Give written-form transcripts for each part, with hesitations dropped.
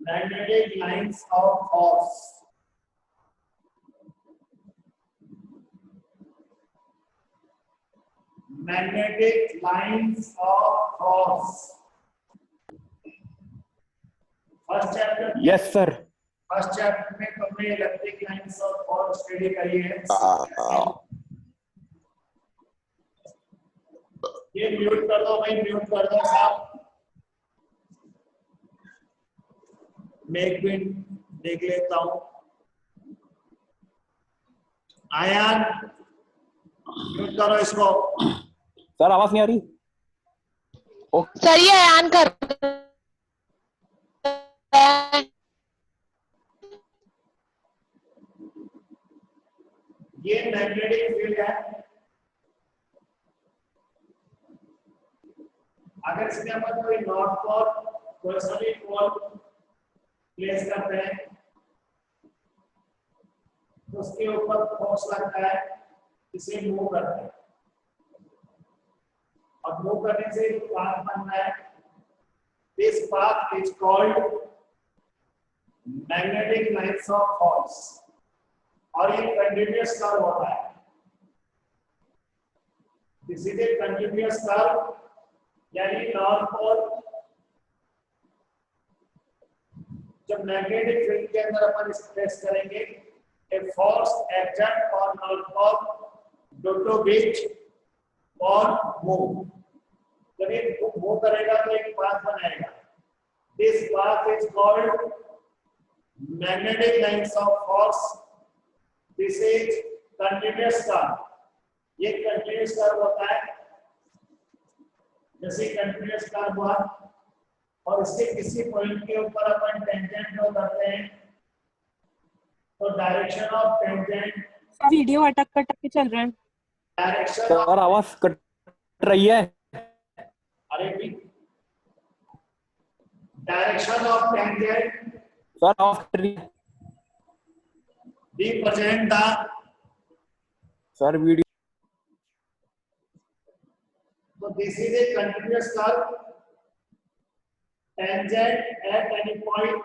magnetic lines of force. Magnetic lines of force. First chapter. Yes sir. First chapter में तुमने electric lines of force study करी है। ये mute कर दो भाई, म्यूट कर दो साहब। मैं एक मिनट देख लेता हूं। आयान म्यूट करो इसको। सर आवाज नहीं आ रही। सर ये आयान कर ये मैग्नेटिक फील्ड है। अगर इसमें अपन कोई नॉर्थ पोल कोई साउथ पोल प्लेस करते हैं तो उसके ऊपर फोर्स लगता है, इसे मूव करते हैं और मूव करने से जो पाथ बनना है, this path is called magnetic lines of force और ये कंटिन्यूअस कर्व होता है। This is a continuous curve, यानी नॉर्थ पोल जब मैग्नेटिक फील्ड के अंदर अपन इसे प्लेस करेंगे, a force act on north pole due to which और मूव। जब ये मूव करेगा तो एक पाथ बनाएगा। This path is called magnetic lines of force. This is continuous curve. ये कंटिन्यूअस कर्व होता है। जैसे कंटिन्यूअस कर्व हुआ और इसके किसी पॉइंट के ऊपर अपन टेंजेंट ड्रॉ करते हैं तो डायरेक्शन ऑफ टेंजेंट। वीडियो अटक के चल रहा है। डायरेक्शन और आवाज कट रही है। अरे भी डायरेक्शन ऑफ टेंजेंट सर आवाज कट रही है। Represent the sir video. So this is a continuous curve. Tangent at any point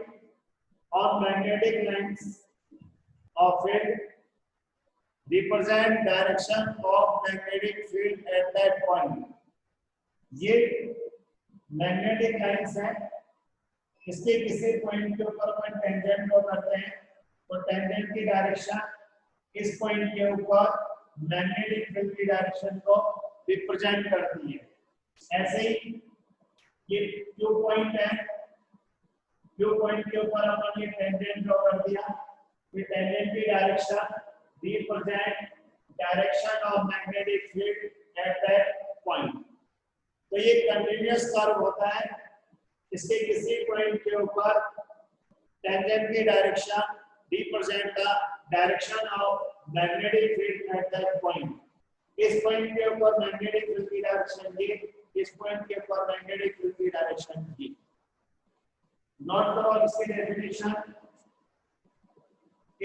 on magnetic lines of field represent direction of magnetic field at that point. ये magnetic lines हैं। इसके किसी point के ऊपर अपन tangent draw करते हैं तो tangent की डायरेक्शन इस पॉइंट के ऊपर मैग्नेटिक फील्ड की डायरेक्शन को रिप्रेजेंट करती है। ऐसे ही ये क्यू पॉइंट है, क्यू पॉइंट के ऊपर अपन ये टेंजेंट ड्रॉ कर दिया। ये टेंजेंट की direction represent direction of magnetic field at that point. तो ये कंटिन्यूअस कर्व होता है। इसके किसी पॉइंट के ऊपर टेंजेंट की direction represent the direction of magnetic field at that point. इस पॉइंट के ऊपर मैग्नेटिक फील्ड की डायरेक्शन ये, इस पॉइंट के ऊपर मैग्नेटिक फील्ड की डायरेक्शन ये। नोट करो इसकी definition. A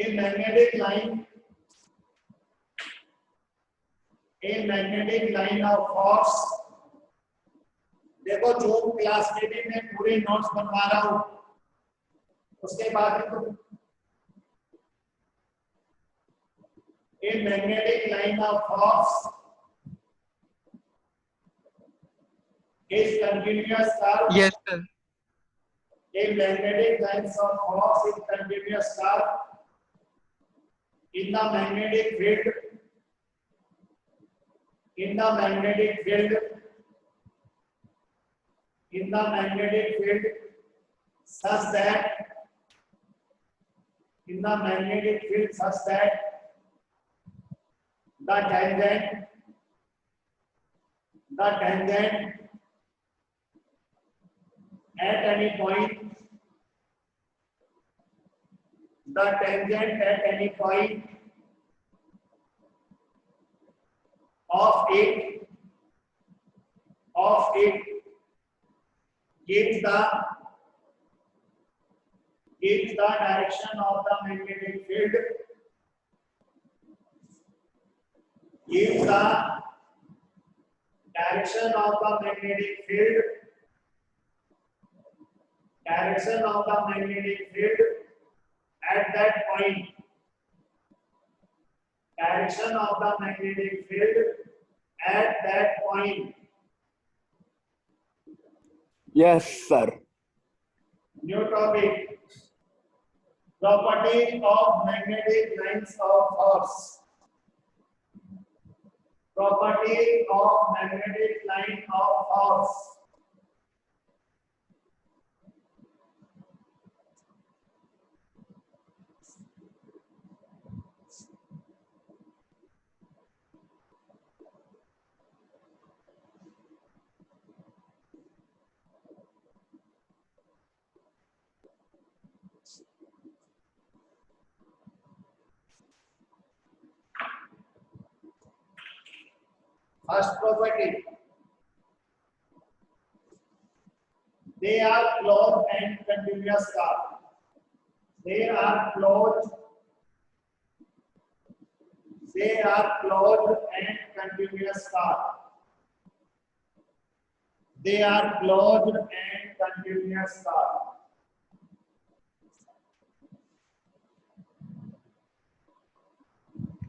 magnetic line of force. देखो जो क्लास में भी मैं पूरे नोट्स बनवा रहा हूं उसके बाद तो a magnetic line of force is continuous curve. Yes, sir. A magnetic line of force is continuous curve in the magnetic field. In the magnetic field. In the magnetic field, such that. In the magnetic field, such that. The tangent at any point, the tangent at any point of it gives the direction of the magnetic field. Gives the direction of the magnetic field direction of the magnetic field at that point. Direction of the magnetic field at that point. Yes, sir. New topic. Property of magnetic lines of force. Property of magnetic line of force. First property. They are closed and continuous car. They are closed. They are closed and continuous car. They are closed and continuous car.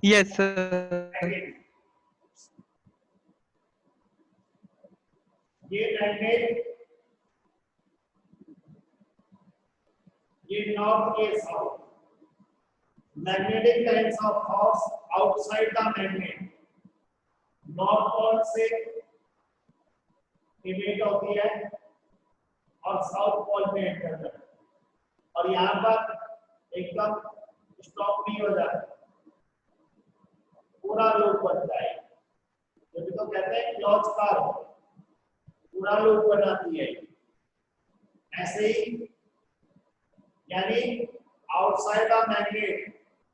Yes, sir. Second. ये magnet ये north ये south magnetic lines of force outside the magnet north pole से emit होती है और south pole में enter करती है और यहाँ पर एकदम स्टॉप नहीं हो जाता पूरा लूप बनता है जब तो कहते हैं क्लॉज कार पूरा लूप बनाती है ऐसे ही यानी आउटसाइड द मैग्नेट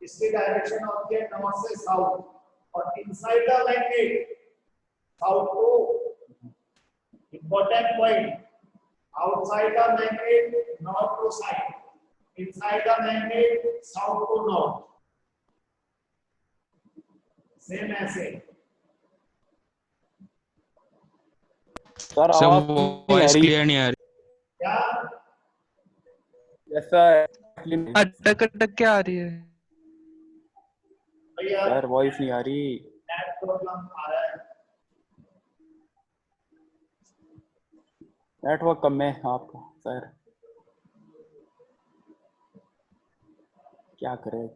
इसकी डायरेक्शन होती है नॉर्थ से साउथ और inside the magnet south to important point outside the magnet north to south inside the magnet south to north same ऐसे सर सर आवाज वो नहीं आ वॉइस रही। क्लियर नहीं आ रही। क्या ऐसा अटक अटक क्या आ रही है? भैया सर वॉइस नहीं आ रही। नेट प्रॉब्लम आ रहा है नेटवर्क कम है आपका सर, क्या करें।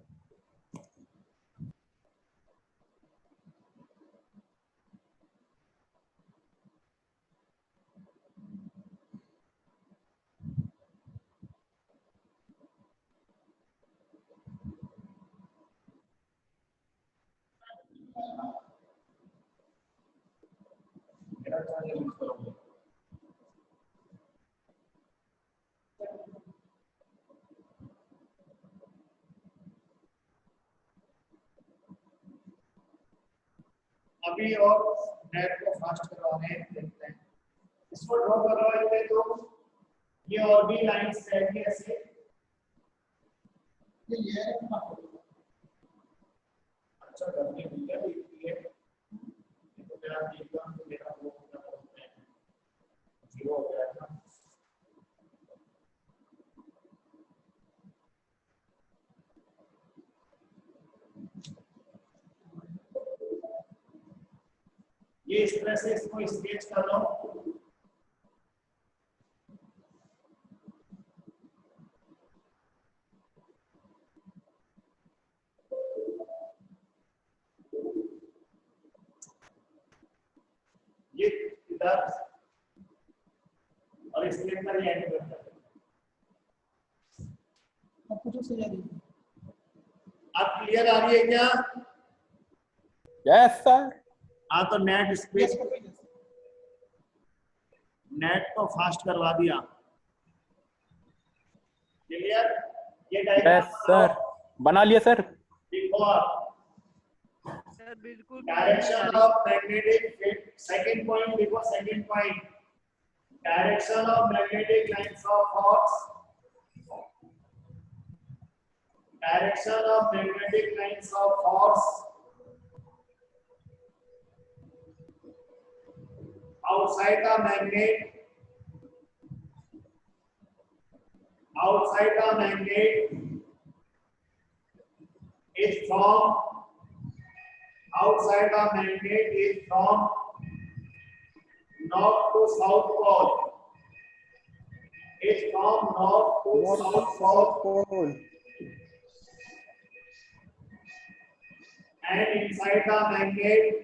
मेरा चार्जर यूज करोगे अभी और नेट को फास्ट करवाने देखते हैं इसको ड्रॉ करवाएंगे तो ये और भी लाइंस रहेंगी ऐसे ये अच्छा करने के लिए ये तो मेरा एकदम मेरा वो जीरो हो गया था ये इस तरह से इसको स्केच कर लो ये इधर और इस प्लेन पर ये एंड करता है आपको जो सही आ रही है आप क्लियर आ रही है क्या यस सर। हाँ तो नेट स्पेस नेट को फास्ट करवा दिया क्लियर ये यस सर, बना लिया सर। देखो आप सर बिल्कुल direction of magnetic field second point देखो second point direction of magnetic lines of force direction of magnetic lines of force outside the magnet outside the magnet is from outside the magnet is from north to south pole. It's from north to south pole. And inside the magnet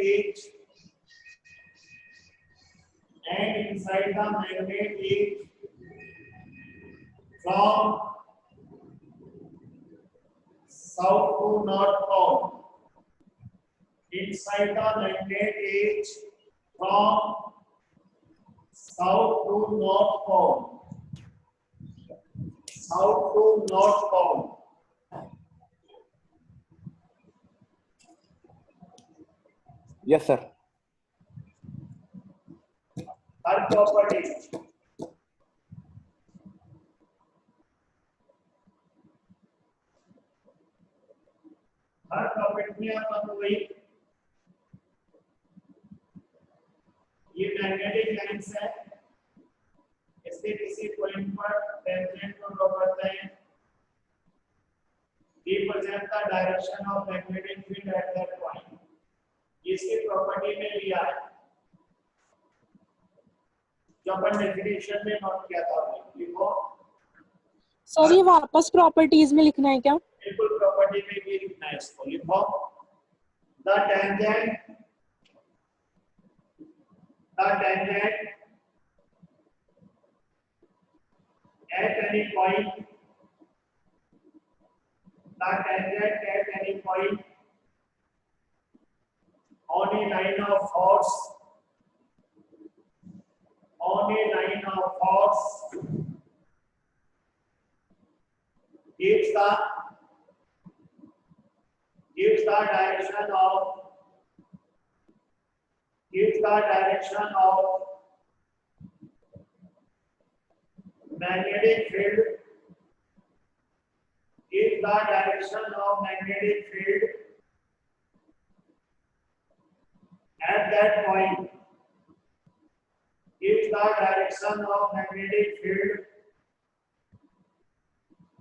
is from south to north pole. Inside the magnet is from south to north pole. South to north pole. Yes, sir. Her property. Her topic में अपन वही ये magnetic lines है, इसके किसी point पर tangent को draw करते हैं, represent the direction of magnetic field at that point. इसकी प्रॉपर्टी में लिया है जो अपन डेफिनेशन में नोट किया था। लिखो सर ये वापस प्रॉपर्टीज में लिखना है क्या? बिल्कुल प्रॉपर्टी में भी लिखना है इसको। लिखो the tangent at any point on a line of force gives the direction of magnetic field at that point. Gives the direction of magnetic field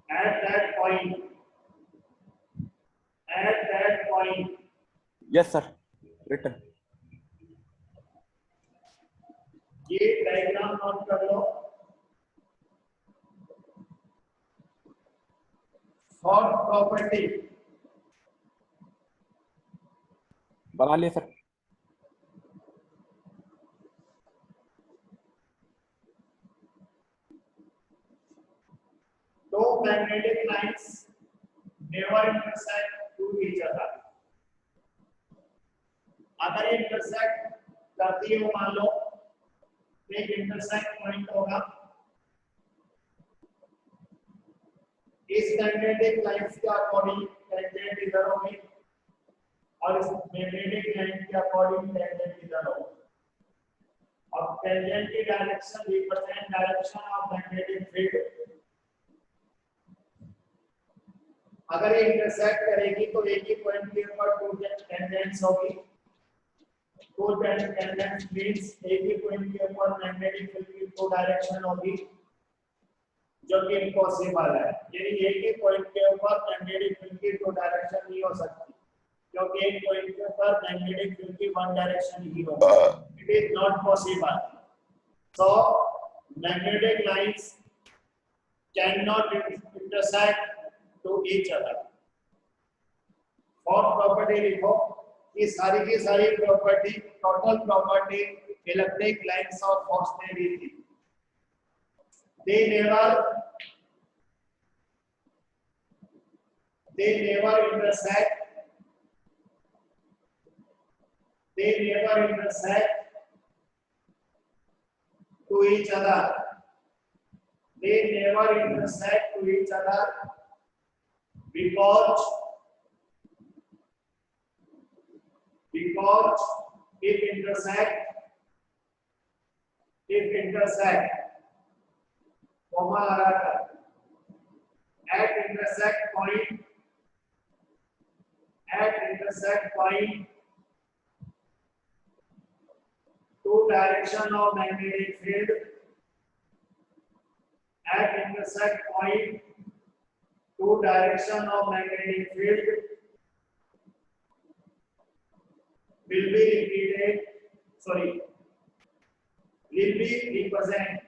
at that point. Yes, sir. Written. ये diagram note कर लो। For property बना लिया sir. two magnetic lines never intersect to each other. अगर ये intersect करती हो, मान लो एक intersect point होगा, इस मैग्नेटिक लाइंस के अकॉर्डिंग टेंजेंट इधर होगी और इस मैग्नेटिक लाइन के अकॉर्डिंग टेंजेंट इधर होगी। अब टेंजेंट की direction represent direction of magnetic field. अगर ये इंटरसेक्ट करेगी तो एक ही पॉइंट के ऊपर टू टेंजेंट्स होगी। टू टेंजेंट्स मींस एक ही पॉइंट के ऊपर मैग्नेटिक फील्ड की टू डायरेक्शन होगी, जो कि इम्पॉसिबल है। यानी एक ही पॉइंट के ऊपर मैग्नेटिक फील्ड की टू डायरेक्शन नहीं हो सकती, क्योंकि एक पॉइंट के ऊपर मैग्नेटिक फील्ड की वन डायरेक्शन ही होगी। It is not possible. So magnetic lines cannot intersect to each other. और प्रॉपर्टी लिखो कि सारी की सारी property, total property electric lines of force ने दी थी। They never intersect to each other. Because if intersect at intersect point to two direction of magnetic field at intersect point, two direction of magnetic field will be repeated, will be represent,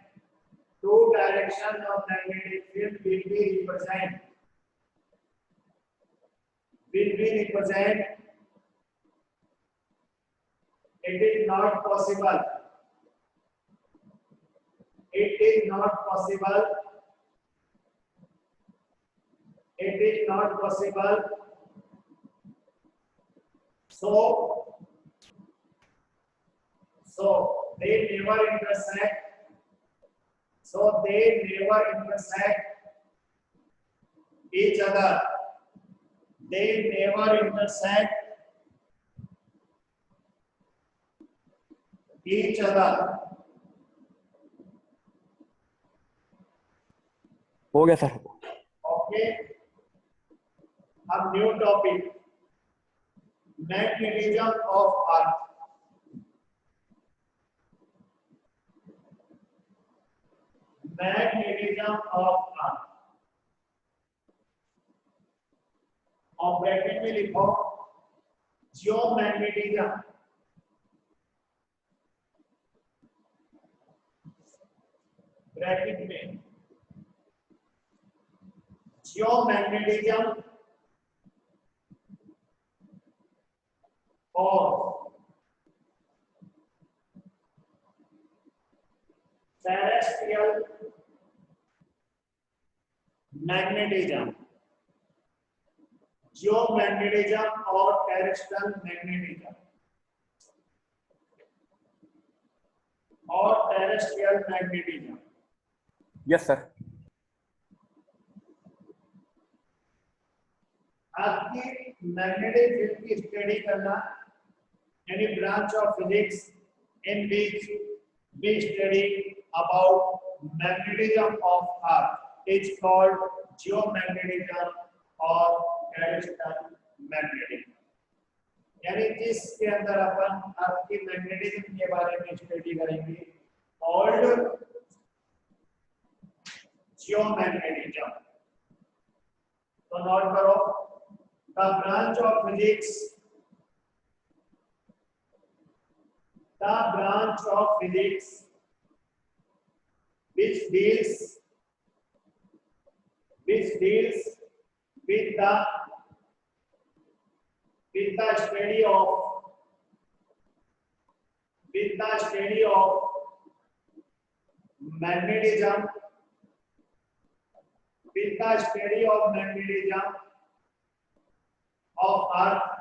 two direction of magnetic field will be represent, it is not possible, so they never intersect, each other, हो गया sir. okay. अब new topic, magnetism of earth. Magnetism of earth, और bracket में लिखो जियोमैग्नेटिज्म, bracket में जियोमैग्नेटिज्म और terrestrial magnetism, जियोमैग्नेटिज्म और terrestrial magnetism और टेरेस्ट्रियल मैग्नेटिज्म। Yes sir. आपकी मैग्नेटिक फील्ड की स्टडी करना, any branch of physics in which we study about magnetism of earth is called geomagnetism or terrestrial magnetism। यानी जिसके अंदर अपन अर्थ की मैग्नेटिज्म के बारे में स्टडी करेंगे, called geomagnetism। तो नोट करो, the branch of physics which deals with the study of magnetism, of earth.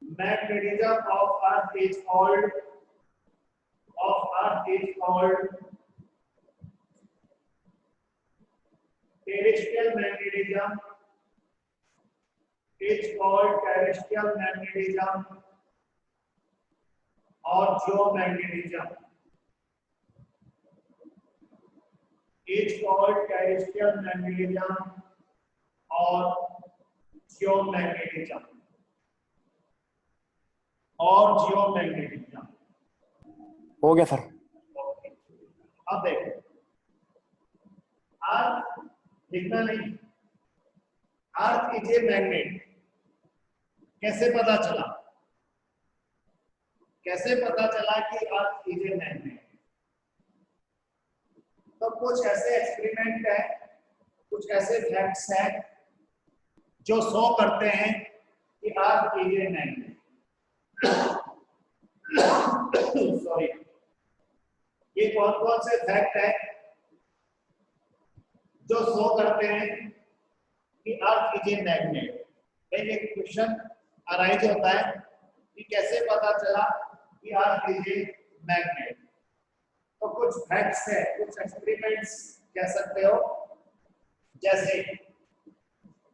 Magnetism of earth is called terrestrial magnetism, or geomagnetism, geomagnetism। हो गया सर। अब देखो, अर्थ लिखना नहीं, अर्थ इज ए मैग्नेट। कैसे पता चला कि अर्थ इज ए मैग्नेट? तो कुछ ऐसे एक्सपेरिमेंट है, कुछ ऐसे फैक्ट्स हैं जो शो करते हैं कि अर्थ इज ए मैग्नेट। सॉरी, ये कौन कौन से फैक्ट है जो शो करते हैं कि अर्थ इज ए मैग्नेट? एक क्वेश्चन अराइज होता है कि कैसे पता चला कि अर्थ इज ए मैग्नेट। तो कुछ फैक्ट्स है, कुछ एक्सपेरिमेंट्स कह सकते हो। जैसे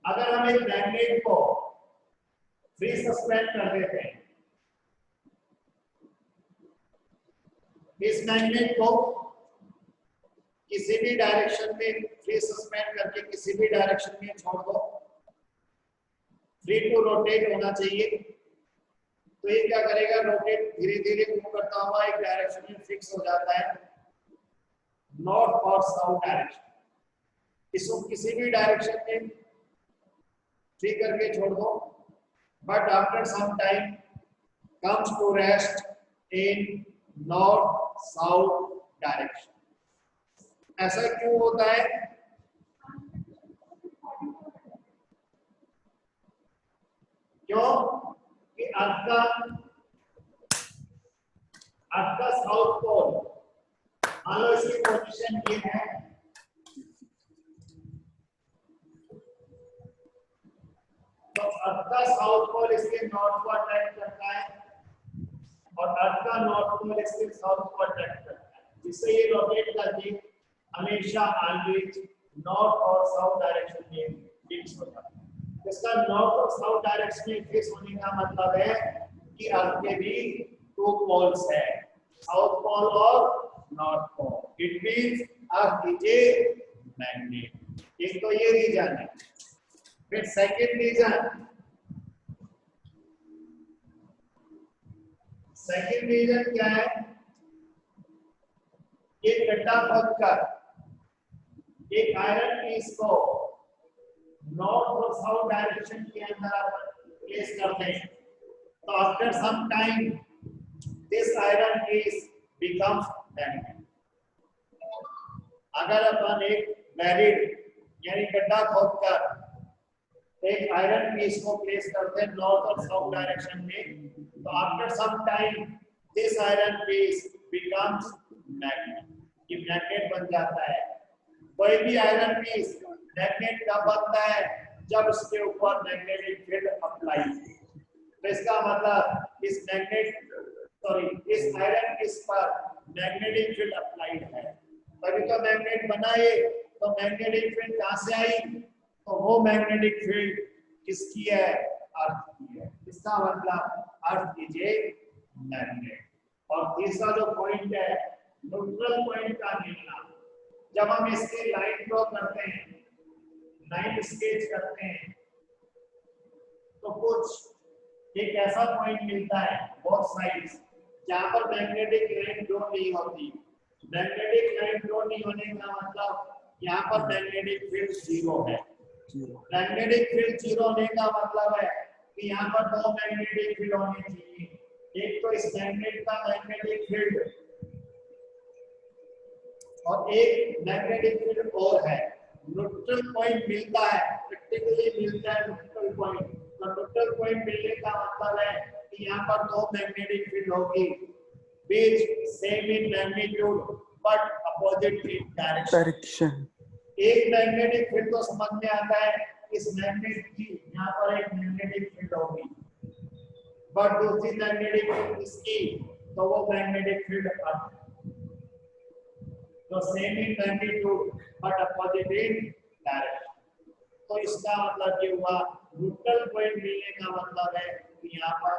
अगर हम एक मैग्नेट को फ्री सस्पेंड कर देते हैं, इस मैग्नेट को किसी भी डायरेक्शन में फ्री सस्पेंड करके किसी भी डायरेक्शन में छोड़ दो, फ्री टू रोटेट होना चाहिए। तो ये क्या करेगा, रोटेट धीरे धीरे मूव करता हुआ एक डायरेक्शन में फिक्स हो जाता है, नॉर्थ और साउथ डायरेक्शन। इसको किसी भी डायरेक्शन में फ्री करके छोड़ दो, but after some time comes to rest in north south direction। ऐसा क्यों होता है? क्यों कि आपका साउथ पोल, मान लो इसकी पोजीशन ये है, तो आपका साउथ पोल इसके नॉर्थ को अट्रैक्ट करता है और अर्थ का नॉर्थ पोल इसके साउथ को अट्रैक्ट करता है, जिससे ये रोटेट करके हमेशा ऑलवेज नॉर्थ और साउथ डायरेक्शन में फिक्स होता है। इसका नॉर्थ और साउथ डायरेक्शन में फिक्स होने का मतलब है कि अर्थ के भी दो पोल्स है, साउथ पोल और north pole. It means earth is a magnet. एक तो ये रीजन है। फिर सेकंड रीजन क्या है? एक गड्ढा खोदकर एक आयरन पीस को नॉर्थ और साउथ डायरेक्शन के अंदर आप प्लेस करते हैं, तो after some time this iron piece becomes magnet. अगर अपन एक बैरिड यानी गड्ढा खोदकर एक आयरन पीस को प्लेस करते हैं नॉर्थ और साउथ डायरेक्शन में, तो after some time this iron piece becomes magnet. ये मैग्नेट बन जाता है। कोई भी आयरन पीस मैग्नेट कब बनता है? जब उसके ऊपर मैग्नेटिक फील्ड अप्लाई। तो इसका मतलब इस आयरन पीस पर मैग्नेटिक फील्ड अप्लाइड है, तभी तो मैग्नेट बना ये। तो मैग्नेटिक फील्ड कहां से आई? तो वो मैग्नेटिक फील्ड किसकी है? अर्थ की है। इसका मतलब अर्थ इज ए मैग्नेट। और तीसरा जो पॉइंट है, न्यूट्रल पॉइंट का मिलना। जब हम इसकी लाइन ड्रॉ करते हैं, लाइन स्केच करते हैं, तो कुछ एक ऐसा पॉइंट मिलता है बोथ साइड्स जहां पर मैग्नेटिक लाइन ड्रॉ नहीं होती। मैग्नेटिक लाइन ड्रॉ नहीं होने का मतलब यहाँ पर मैग्नेटिक फील्ड जीरो है। मैग्नेटिक फील्ड जीरो होने का मतलब है कि यहाँ पर दो मैग्नेटिक फील्ड होने चाहिए। एक तो इस मैग्नेट का मैग्नेटिक फील्ड और एक मैग्नेटिक फील्ड और है। न्यूट्रल पॉइंट मिलता है, प्रैक्टिकली मिलता है न्यूट्रल पॉइंट। तो न्यूट्रल पॉइंट मिलने का मतलब है कि यहाँ पर दो मैग्नेटिक फील्ड होगी, बीच same in magnitude but opposite in direction. एक मैग्नेटिक फील्ड तो समझ में आता है, इस मैग्नेट की यहाँ पर एक मैग्नेटिक फील्ड होगी, बट दूसरी मैग्नेटिक फील्ड इसकी, तो वो मैग्नेटिक फील्ड अर्थ। तो same in magnitude but opposite in direction. तो इसका मतलब ये हुआ, न्यूट्रल पॉइंट मिलने का मतलब है कि यहाँ पर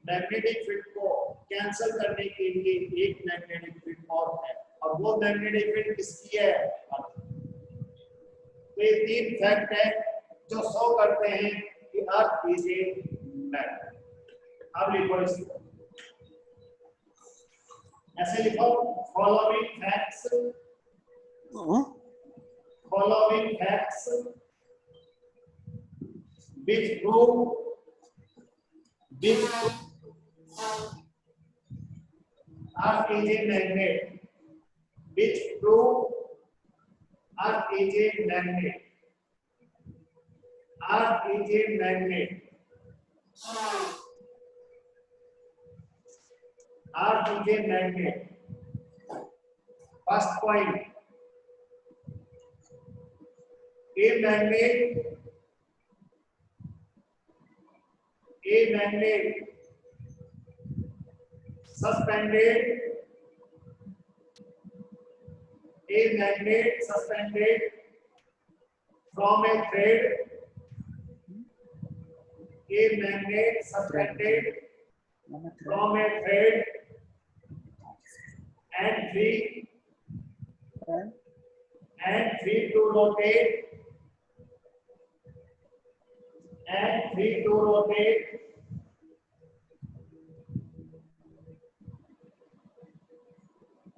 मैग्नेटिक फील्ड को कैंसिल करने के लिए एक मैग्नेटिक फील्ड और है, और वो मैग्नेटिक फील्ड किसकी है? अर्थ। तो ये तीन फैक्ट है जो शो करते हैं कि अर्थ इज ए मैग्नेट। अब लिखो इसको, ऐसे लिखो, following facts which prove Earth is a magnet, which prove Earth is a magnet. Earth is a magnet. Earth is a magnet. First point, a magnet suspended from a thread, and free to rotate and 3 to rotate,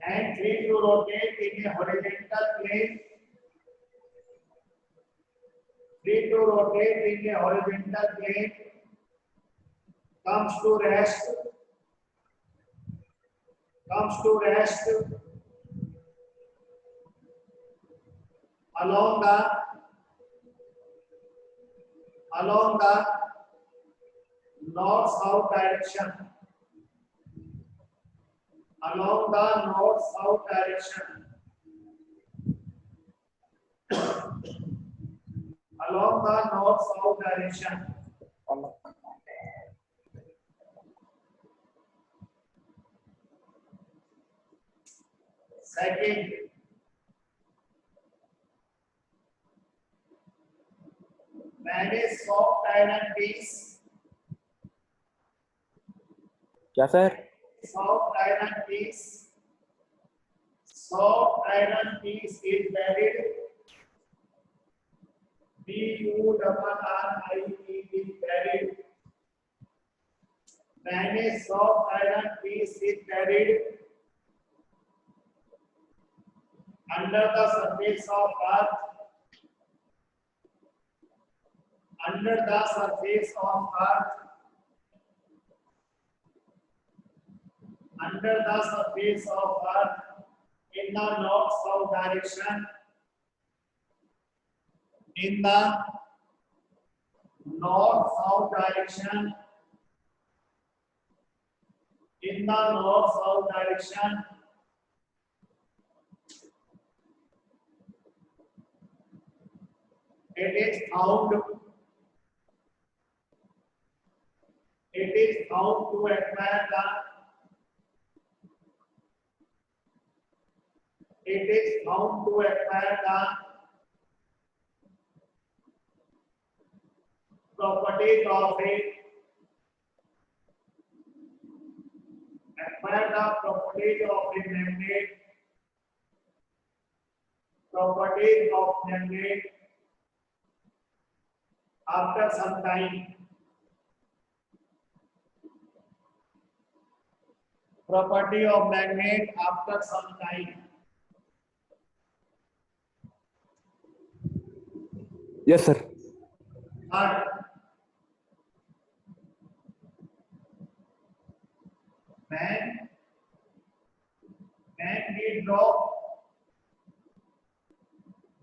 and 3 to rotate in a horizontal plane, 3 to rotate in a horizontal plane, comes to rest along the north-south direction, along the north-south direction, along the north-south direction. Second, manage soft iron piece. क्या sir? Soft iron piece. Soft iron piece is buried. B-U-R-R-I-E is buried. Manage soft iron piece is buried under the surface of earth. Under the surface of earth. Under the surface of earth in the north-south direction. In the north-south direction. In the north-south direction. It is found to acquire the properties of a magnet. Properties of magnet after some time. Property of magnet after some time. Yes, sir. Third, when we draw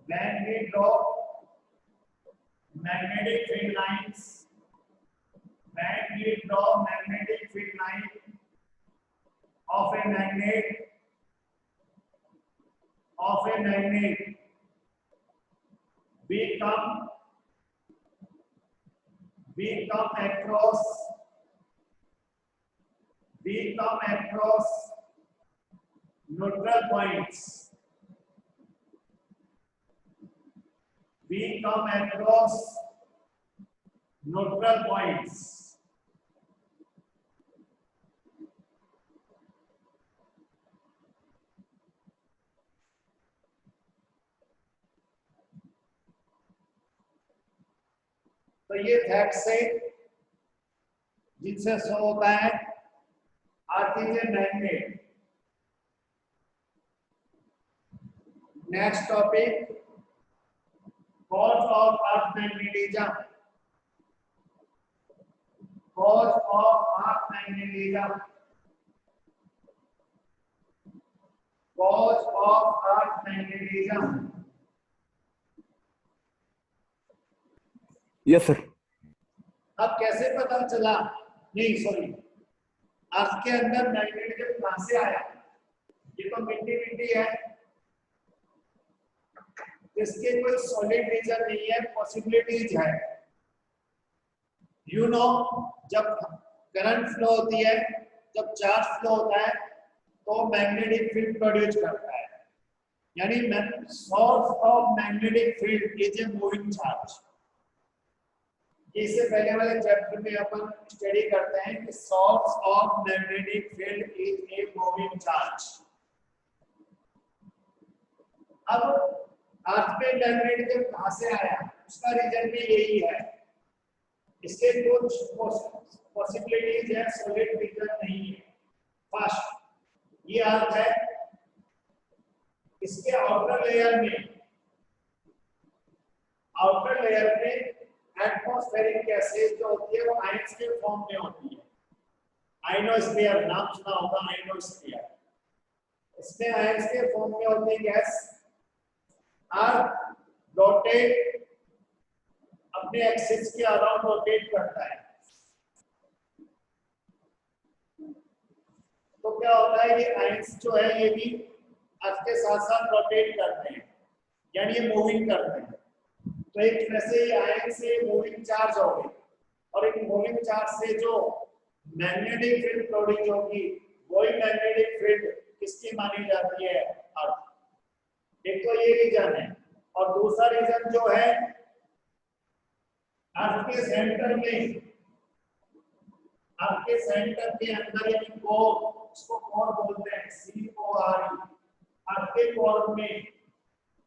magnetic field lines, of a magnet, we come across neutral points. We come across neutral points. तो ये facts है जिनसे show होता है अर्थ is a magnet. Next topic, cause of earth magnetism. Cause of earth magnetism. Cause of earth magnetism. Yes, sir. अब कैसे पता चला? नहीं सॉरी, अर्थ के अंदर मैग्नेटिज्म कहां से आया? ये तो मिट्टी मिट्टी है, इसके कोई सॉलिड नेचर नहीं है, पॉसिबिलिटीज है. यू नो, जब करंट फ्लो होती है, जब चार्ज फ्लो होता है तो मैग्नेटिक फील्ड प्रोड्यूस करता है. यानी source of magnetic field is a moving charge. इससे पहले वाले चैप्टर में अपन स्टडी करते हैं कि source of magnetic field is a moving charge. अब अर्थ पे मैग्नेटिज्म कहां से आया? उसका रीजन भी यही है. इसके कुछ पॉसिबिलिटीज है, सॉलिड फिगर नहीं है। फर्स्ट, ये अर्थ है, इसके आउटर लेयर में एटमॉस्फेरिक गैसेज जो होती है वो आयंस के फॉर्म में होती है। आयनोस्फीयर नाम सुना होगा, आयनोस्फीयर। इसमें आयंस के फॉर्म में होती है गैस। अर्थ रोटेट, अपने एक्सिस के अराउंड रोटेट करता है। तो क्या होता है, ये आयंस जो है ये भी अर्थ के साथ साथ रोटेट करते हैं, यानी ये मूविंग करते हैं। तो एक तरह से ये आयन से मूविंग चार्ज हो गई, और एक मूविंग चार्ज से जो मैग्नेटिक फील्ड प्रोड्यूस होगी, वही मैग्नेटिक फील्ड किसकी मानी जाती है, अर्थ। एक तो ये रीजन है, और दूसरा रीजन जो है अर्थ के सेंटर के अंदर, यानी कोर, उसको कोर बोलते हैं, CORE। अर्थ के कोर में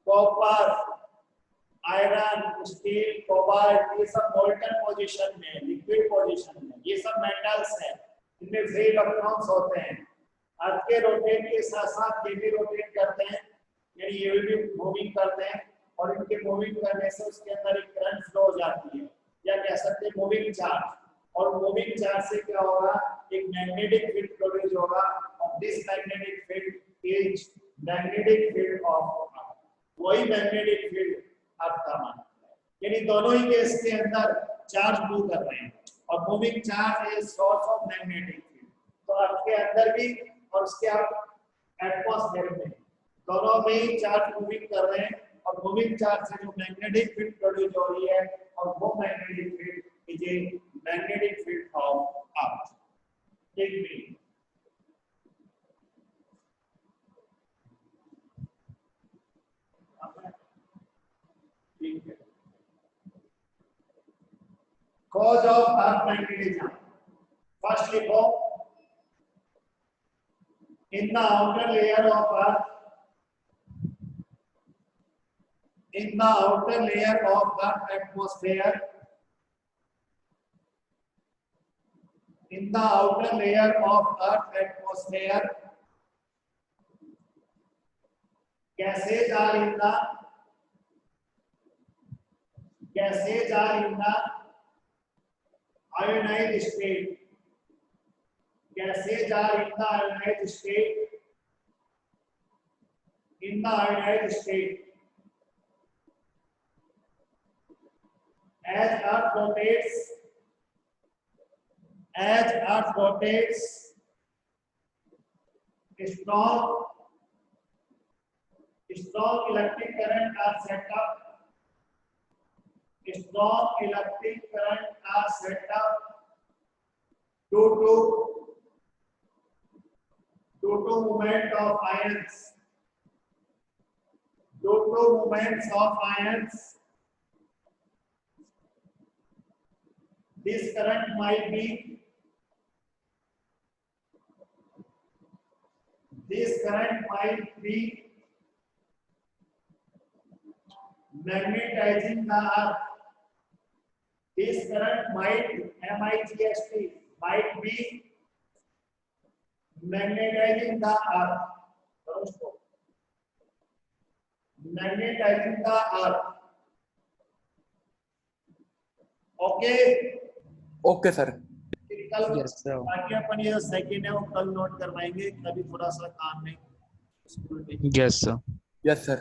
कॉपर, आयरन, स्टील, कोबाल्ट, ये सब मोल्टन पोजीशन में, लिक्विड पोजीशन में, ये सब मेटल्स हैं, इनमें फ्री इलेक्ट्रॉन्स होते हैं। अर्थ के रोटेट के साथ साथ ये भी रोटेट करते हैं, यानी ये भी मूविंग करते हैं, और इनके मूविंग करने से उसके अंदर एक करंट फ्लो हो जाती है, या कह सकते हैं मूविंग चार्ज। और मूविंग चार्ज से क्या होगा, एक मैग्नेटिक फील्ड प्रोड्यूस होगा, और this magnetic field is magnetic field of earth. वही मैग्नेटिक फील्ड अर्थ का मान है, यानी दोनों ही केस के अंदर चार्ज मूव कर रहे हैं, और moving charge is source of magnetic field. तो अर्थ के अंदर भी और उसके एटमॉस्फेयर में, दोनों में ही चार्ज मूविंग कर रहे हैं, और मूविंग चार्ज से जो मैग्नेटिक फील्ड प्रोड्यूस हो रही है, और वो magnetic field is a magnetic field of earth. एक मिनट, ठीक है। Cause of earth magnetism. First लिखो, in the outer layer of earth, atmosphere, in the outer layer of earth atmosphere, gases are in the ionized state. Gases are in the ionized state. As Earth rotates, strong electric current are set up. Strong electric current are set up due to movement of ions. This current might be magnetizing the earth. This current might, MIGST, might be magnetizing the earth. Magnetizing the earth. Okay. Okay sir. कल बाकी अपन ये second है वो कल note करवाएंगे, अभी थोड़ा सा काम है स्कूल में। Yes sir. Yes sir.